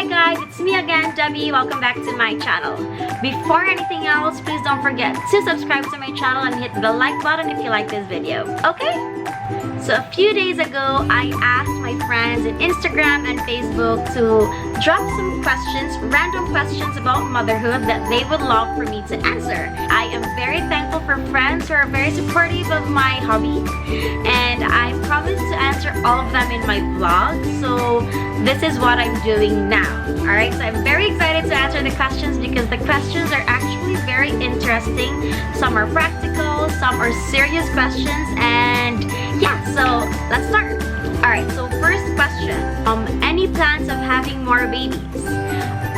Hi guys, it's me again, Debbie. Welcome back to my channel. Before anything else, please don't forget to subscribe to my channel and hit the like button if you like this video, okay? So a few days ago, I asked my friends on Instagram and Facebook to drop some questions, random questions about motherhood that they would love for me to answer. I am very thankful for friends who are very supportive of my hobby, and I promised to answer all of them in my vlog. So this is what I'm doing now. Alright, so I'm very excited to answer the questions because the questions are actually very interesting. Some are practical, some are serious questions, and yeah, so let's start. Alright, so first question. Any plans of having more babies?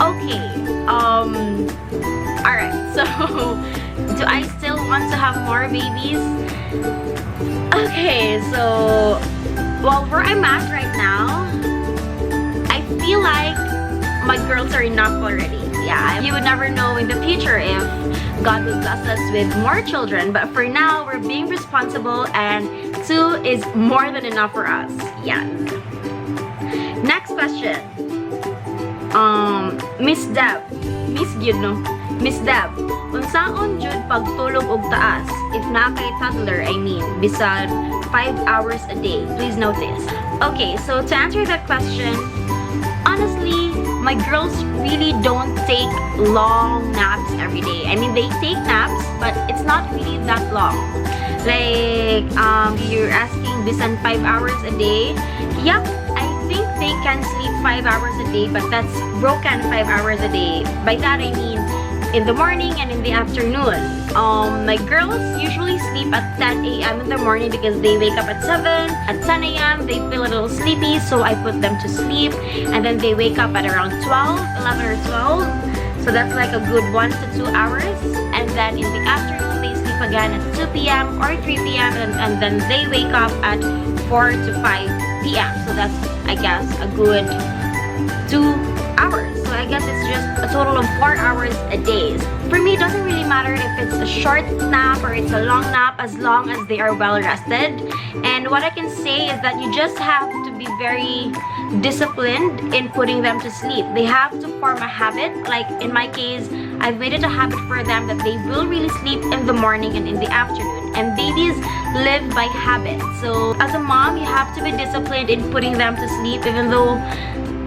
Okay, alright, so do I still want to have more babies? Okay, so well, where I'm at right now, I feel like my girls are enough already. Yeah, you would never know in the future if God will bless us with more children, but for now, we're being responsible and 2 is more than enough for us. Yes. Next question. Miss Deb. Miss Gyud, no? Miss Deb. Unsaon jud pagtulog og taas? If na kay toddler, I mean, bisag 5 hours a day. Please notice. Okay, so to answer that question, honestly, my girls really don't take long naps every day. I mean, they take naps, but it's not really that long. Like, you're asking bisan 5 hours a day. Yep, I think they can sleep 5 hours a day, but that's broken 5 hours a day. By that I mean in the morning and in the afternoon. My girls usually sleep at 10 a.m. in the morning because they wake up at 7. At 10 a.m. they feel a little sleepy, so I put them to sleep, and then they wake up at around 11 or 12. So that's like a good 1 to 2 hours. And then in the afternoon they sleep again at 2 p.m. or 3 p.m. and then they wake up at 4 to 5 p.m. So that's, I guess, a good 2 hours. So I guess it's just a total of 4 hours a day. For me, it doesn't really matter if it's a short nap or it's a long nap as long as they are well rested. And what I can say is that you just have to be very disciplined in putting them to sleep. They have to form a habit. Like in my case, I've made it a habit for them that they will really sleep in the morning and in the afternoon. And babies live by habit. So as a mom, you have to be disciplined in putting them to sleep, even though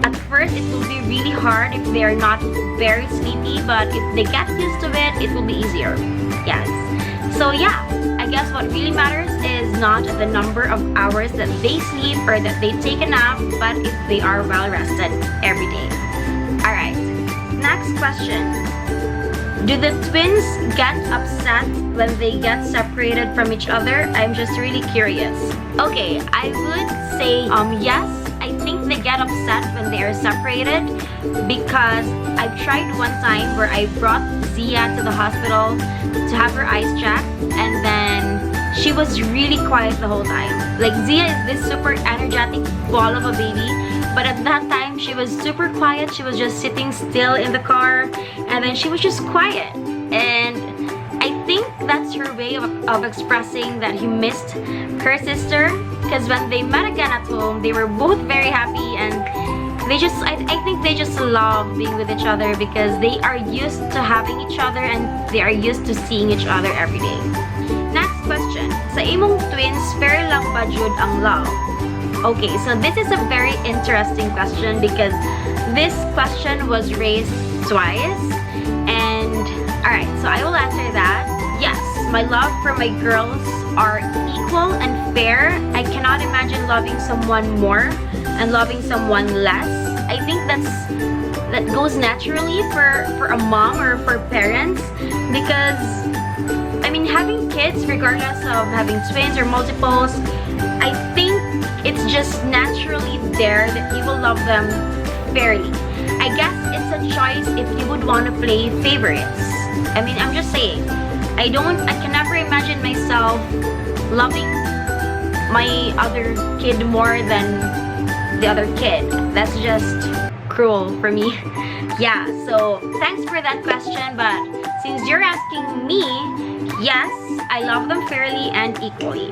at first it will be really hard if they are not very sleepy, but if they get used to it, it will be easier. Yes. So yeah, I guess what really matters is not the number of hours that they sleep or that they take a nap, but if they are well rested every day. Alright, next question. Do the twins get upset when they get separated from each other? I'm just really curious. Okay, I would say yes. I think they get upset when they are separated because I've tried one time where I brought Zia to the hospital to have her eyes checked, and then she was really quiet the whole time. Like, Zia is this super energetic ball of a baby, but at that time she was super quiet. She was just sitting still in the car, and then she was just quiet. And I think that's her way of expressing that he missed her sister, because when they met again at home, they were both very happy, and they just, I think they just love being with each other because they are used to having each other and they are used to seeing each other every day. Next question. Sa imong twins, fair lang ba jud ang love? Okay, so this is a very interesting question because this question was raised twice, and alright, so I will answer that. Yes, my love for my girls are equal and fair. I cannot imagine loving someone more and loving someone less. I think that goes naturally for a mom or for parents, because I mean, having kids, regardless of having twins or multiples, I think it's just naturally there that you will love them fairly. I guess it's a choice if you would want to play favorites. I mean, I'm just saying, I can never imagine myself loving my other kid more than the other kid. That's just cruel for me. Yeah, so thanks for that question, but since you're asking me, yes, I love them fairly and equally.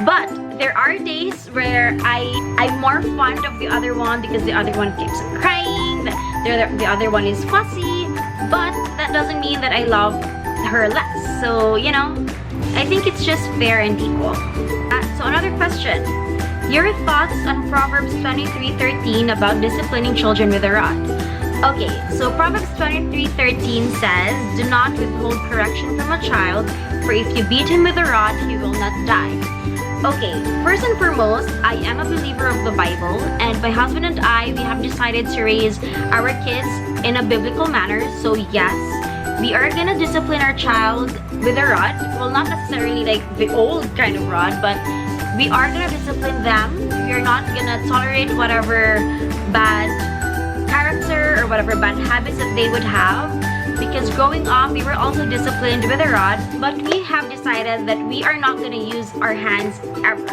But there are days where I'm more fond of the other one because the other one keeps on crying, that The other one is fussy, but that doesn't mean that I love her less. So, you know, I think it's just fair and equal. So another question. Your thoughts on Proverbs 23:13 about disciplining children with a rod. Okay, so Proverbs 23:13 says, "Do not withhold correction from a child, for if you beat him with a rod, he will not die." Okay, first and foremost, I am a believer of the Bible, and my husband and I, we have decided to raise our kids in a biblical manner. So yes, we are gonna discipline our child with a rod. Well, not necessarily like the old kind of rod, but we are gonna discipline them. We are not gonna tolerate whatever bad character or whatever bad habits that they would have, because growing up we were also disciplined with a rod, but we have decided that we are not going to use our hands ever,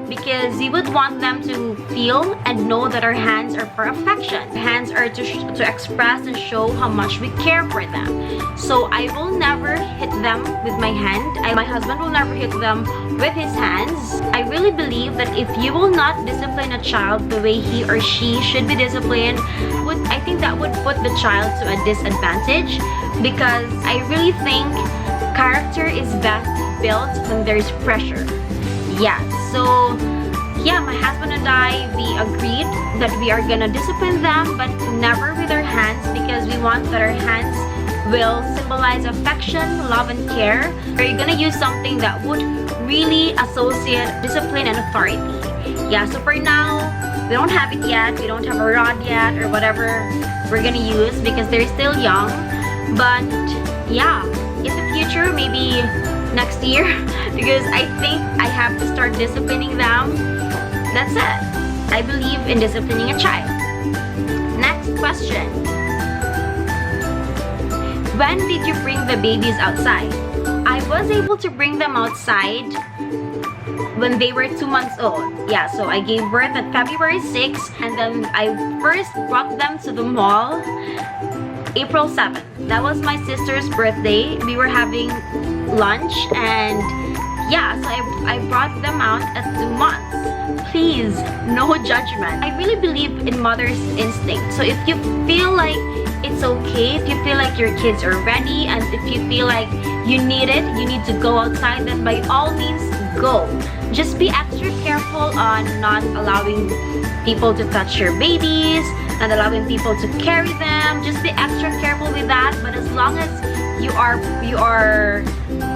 because we would want them to feel and know that our hands are for affection. Hands are to express and show how much we care for them. So I will never hit them with my hand. My husband will never hit them with his hands. I really believe that if you will not discipline a child the way he or she should be disciplined, I think that would put the child to a disadvantage, because I really think character is best built when there's pressure. Yeah, so yeah, my husband and I, we agreed that we are gonna discipline them, but never with our hands, because we want that our hands will symbolize affection, love, and care. We're gonna use something that would really associate discipline and authority. Yeah, so for now, we don't have it yet. We don't have a rod yet, or whatever we're gonna use, because they're still young. But yeah, in the future, maybe next year, because I think I have to start disciplining them. That's it. I believe in disciplining a child. Next question. When did you bring the babies outside? I was able to bring them outside when they were 2 months old. Yeah, so I gave birth at February 6th, and then I first brought them to the mall April 7th. That was my sister's birthday. We were having lunch, and yeah, so I brought them out at 2 months. Please, no judgment. I really believe in mother's instinct. So if you feel like it's okay, if you feel like your kids are ready, and if you feel like you need it, you need to go outside, then by all means, go. Just be extra careful on not allowing people to touch your babies, not allowing people to carry them. Just be extra careful with that. But as long as you are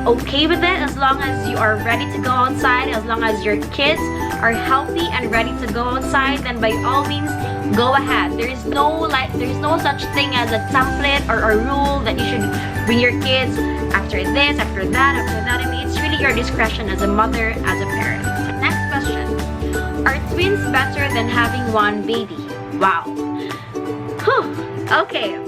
okay with it, as long as you are ready to go outside, as long as your kids are healthy and ready to go outside, then by all means, go ahead. There's no such thing as a template or a rule that you should bring your kids after this, after that, after that. I mean, it's really your discretion as a mother, as a parent. Next question. Are twins better than having one baby? Wow. Whew. Okay.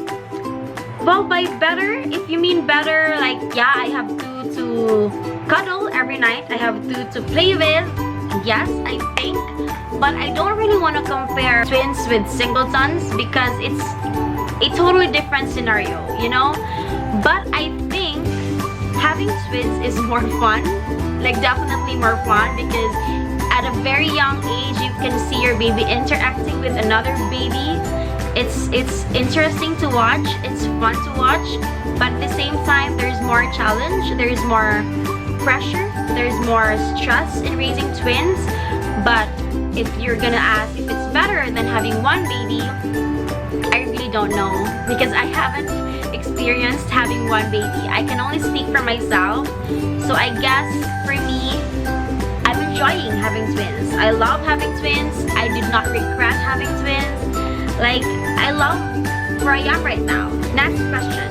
Well, by better, if you mean better, like, yeah, I have two to cuddle every night. I have two to play with. Yes, I think. But I don't really want to compare twins with singletons, because it's a totally different scenario, you know? But I think having twins is more fun. Like, definitely more fun, because at a very young age, you can see your baby interacting with another baby. It's interesting to watch, it's fun to watch, but at the same time, there's more challenge, there's more pressure, there's more stress in raising twins. But if you're gonna ask if it's better than having one baby, I really don't know, because I haven't experienced having one baby. I can only speak for myself. So I guess for me, I'm enjoying having twins. I love having twins. I did not regret having twins. Like, I love where I am right now. Next question.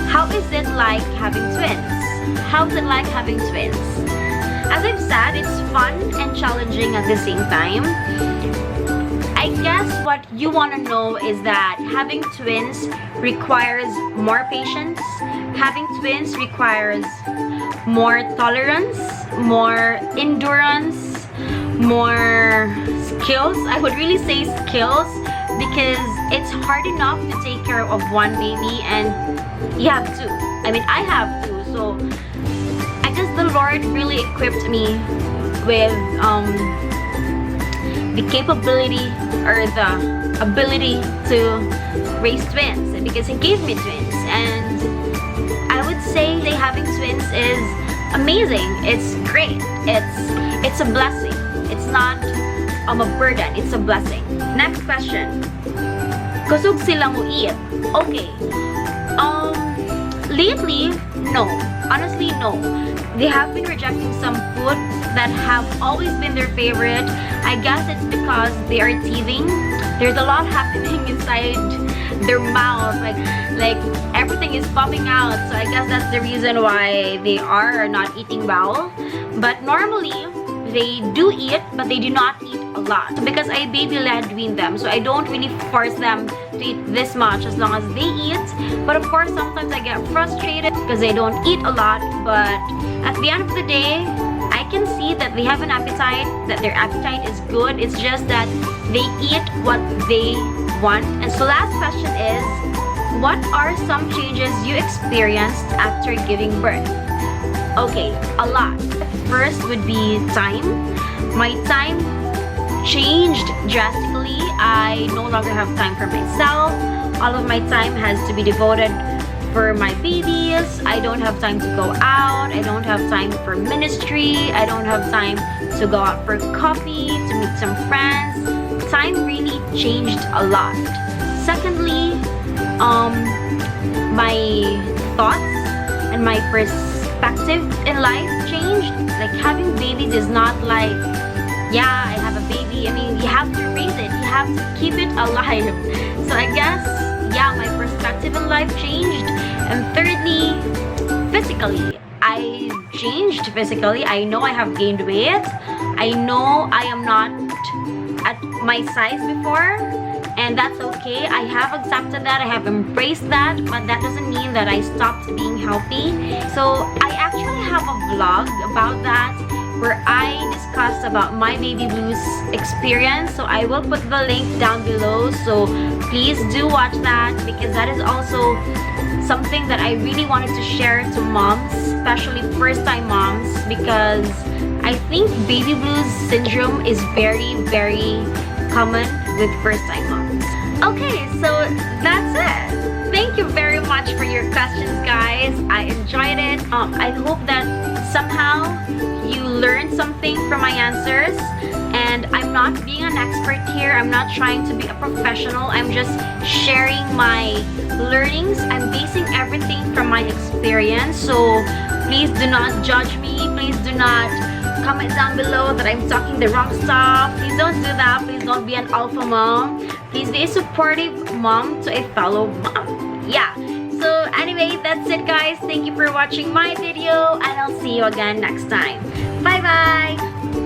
How is it like having twins? How's it like having twins? As I've said, it's fun and challenging at the same time. I guess what you want to know is that having twins requires more patience. Having twins requires more tolerance, more endurance, more skills. I would really say skills, because it's hard enough to take care of one baby, and you have two. I mean, I have two, so I guess the Lord really equipped me with the capability, or ability to raise twins because he gave me twins, and I would say having twins is amazing. It's great. It's a blessing. It's not a burden. It's a blessing. Next question. Kusog sila mo eat? Okay. Lately, no. Honestly, no. They have been rejecting some food that have always been their favorite. I guess it's because they are teething. There's a lot happening inside their mouth, like everything is popping out. So I guess that's the reason why they are not eating bowel. But normally they do eat, but they do not eat a lot. So because I baby led wean them, so I don't really force them to eat this much as long as they eat. But of course, sometimes I get frustrated because they don't eat a lot. But at the end of the day, I can see that they have an appetite, that their appetite is good. It's just that they eat what they want. And so last question is, what are some changes you experienced after giving birth? Okay, a lot. First would be time. My time changed drastically. I no longer have time for myself. All of my time has to be devoted for my babies. I don't have time to go out. I don't have time for ministry. I don't have time to go out for coffee, to meet some friends. Time really changed a lot. Secondly, my thoughts and my perspective in life changed. Like, having babies is not like, yeah, I have a baby. I mean, you have to raise it. You have to keep it alive. So I guess, yeah, my perspective in life changed. And thirdly, physically, I changed physically. I know I have gained weight. I know I am not at my size before, and that's okay. I have accepted that. I have embraced that, but that doesn't mean that I stopped being healthy. So I actually have a vlog about that where I discussed about my baby blues experience. So I will put the link down below. So please do watch that, because that is also something that I really wanted to share to moms, especially first-time moms, because I think baby blues syndrome is very, very common with first-time moms. Okay, so that's it. Thank you very much for your questions, guys. I enjoyed it. I hope that somehow you learned something from my answers. And I'm not being an expert here. I'm not trying to be a professional. I'm just sharing my learnings. I'm basing everything from my experience. So please do not judge me. Please do not comment down below that I'm talking the wrong stuff. Please don't do that. Please don't be an alpha mom. Please be a supportive mom to a fellow mom. Yeah. So anyway, that's it, guys. Thank you for watching my video, and I'll see you again next time. Bye bye.